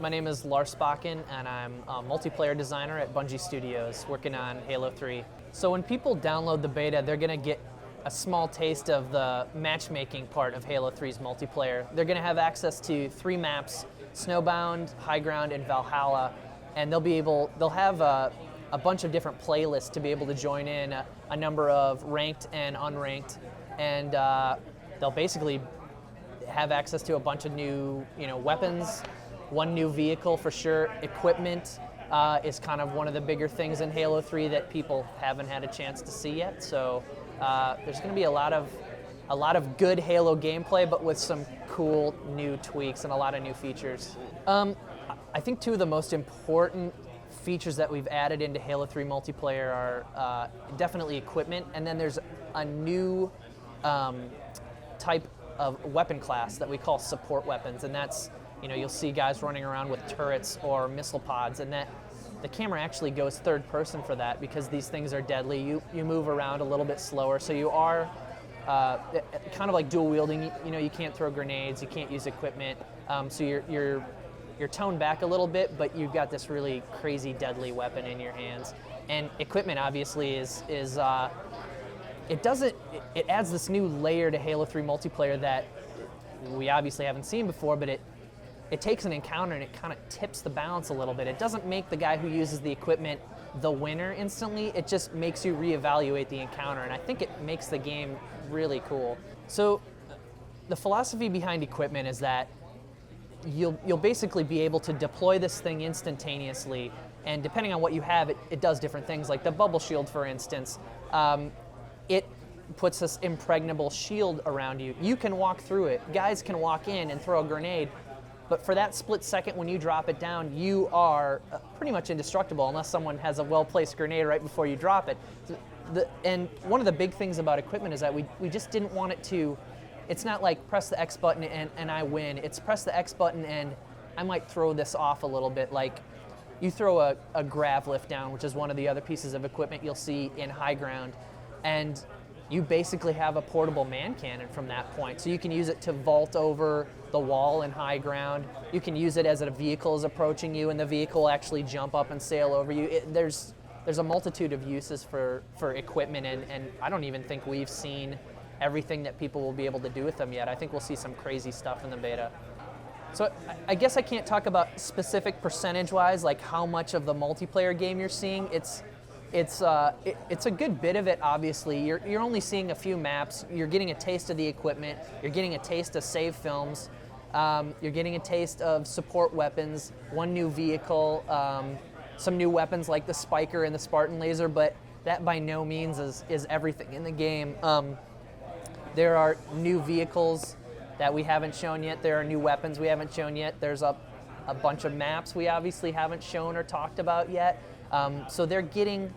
My name is Lars Bakken, and I'm a multiplayer designer at Bungie Studios, working on Halo 3. So when people download the beta, they're going to get a small taste of the matchmaking part of Halo 3's multiplayer. They're going to have access to 3 maps, Snowbound, High Ground, and Valhalla, and they'll have a bunch of different playlists to be able to join in a number of ranked and unranked, and they'll basically have access to a bunch of new, weapons, one new vehicle for sure. Equipment is kind of one of the bigger things in Halo 3 that people haven't had a chance to see yet. So there's going to be a lot of good Halo gameplay, but with some cool new tweaks and a lot of new features. I think 2 of the most important features that we've added into Halo 3 multiplayer are definitely equipment, and then there's a new type of weapon class that we call support weapons, and that's, you'll see guys running around with turrets or missile pods, and that the camera actually goes third person for that because these things are deadly. You move around a little bit slower, so you are kind of like dual wielding. You can't throw grenades, you can't use equipment, so you're toned back a little bit, but you've got this really crazy deadly weapon in your hands. And equipment obviously is it adds this new layer to Halo 3 multiplayer that we obviously haven't seen before, but it takes an encounter and it kind of tips the balance a little bit. It doesn't make the guy who uses the equipment the winner instantly, it just makes you reevaluate the encounter, and I think it makes the game really cool. So the philosophy behind equipment is that you'll basically be able to deploy this thing instantaneously, and depending on what you have, it does different things. Like the bubble shield, for instance, it puts this impregnable shield around you. You can walk through it. Guys can walk in and throw a grenade, but for that split second when you drop it down, you are pretty much indestructible unless someone has a well-placed grenade right before you drop it. And one of the big things about equipment is that we just didn't want it to, it's not like press the X button and I win. It's press the X button and I might throw this off a little bit. Like you throw a grav lift down, which is one of the other pieces of equipment you'll see in High Ground, and you basically have a portable man cannon from that point. So you can use it to vault over the wall in High Ground. You can use it as a vehicle is approaching you and the vehicle will actually jump up and sail over you. There's a multitude of uses for equipment, and I don't even think we've seen everything that people will be able to do with them yet. I think we'll see some crazy stuff in the beta. So I guess I can't talk about specific percentage-wise, like how much of the multiplayer game you're seeing. It's a good bit of it, obviously. You're only seeing a few maps. You're getting a taste of the equipment. You're getting a taste of save films. You're getting a taste of support weapons, one new vehicle, some new weapons like the Spiker and the Spartan laser, but that by no means is everything in the game. There are new vehicles that we haven't shown yet. There are new weapons we haven't shown yet. There's a bunch of maps we obviously haven't shown or talked about yet. So they're getting,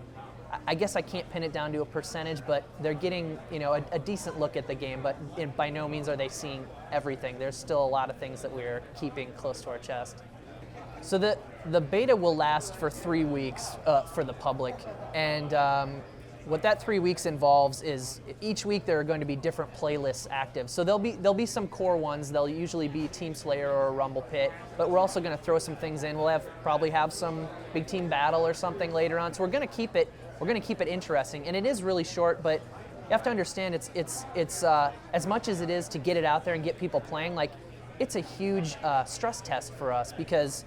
I guess I can't pin it down to a percentage, but they're getting a decent look at the game, but by no means are they seeing everything. There's still a lot of things that we're keeping close to our chest. So the beta will last for 3 weeks for the public, and what that 3 weeks involves is each week there are going to be different playlists active. So there'll be some core ones. They'll usually be Team Slayer or a Rumble Pit, but we're also going to throw some things in. We'll probably have some big team battle or something later on. So we're going to keep it interesting, and it is really short. But you have to understand it's as much as it is to get it out there and get people playing. Like it's a huge stress test for us because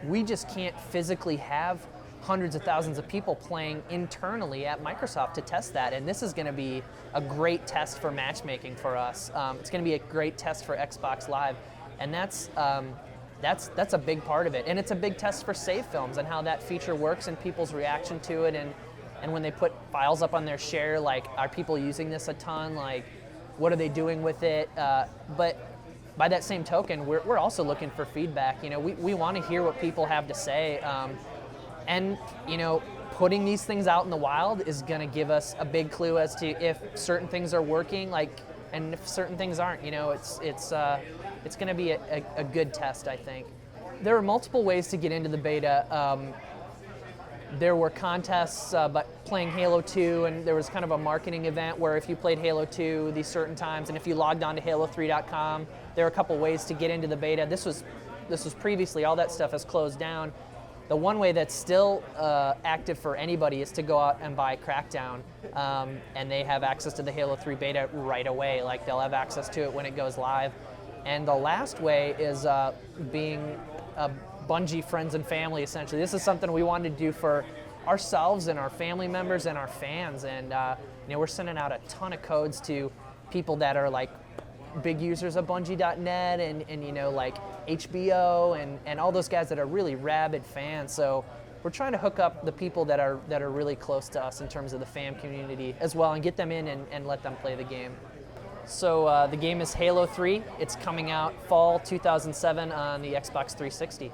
we just can't physically have hundreds of thousands of people playing internally at Microsoft to test that, and this is going to be a great test for matchmaking for us. It's going to be a great test for Xbox Live, and that's a big part of it. And it's a big test for save films and how that feature works and people's reaction to it, and when they put files up on their share, like, are people using this a ton? Like, what are they doing with it? But by that same token, we're also looking for feedback. We want to hear what people have to say. And, putting these things out in the wild is going to give us a big clue as to if certain things are working, and if certain things aren't. It's going to be a good test, I think. There are multiple ways to get into the beta. There were contests but playing Halo 2, and there was kind of a marketing event where if you played Halo 2 these certain times, and if you logged on to Halo3.com, there are a couple ways to get into the beta. This was this was previously, all that stuff has closed down. The one way that's still active for anybody is to go out and buy Crackdown, and they have access to the Halo 3 beta right away. Like, they'll have access to it when it goes live. And the last way is being a Bungie friends and family, essentially. This is something we wanted to do for ourselves and our family members and our fans, and we're sending out a ton of codes to people that are like big users of Bungie.net and like HBO and all those guys that are really rabid fans. So we're trying to hook up the people that are really close to us in terms of the fan community as well, and get them in and let them play the game. So the game is Halo 3. It's coming out fall 2007 on the Xbox 360.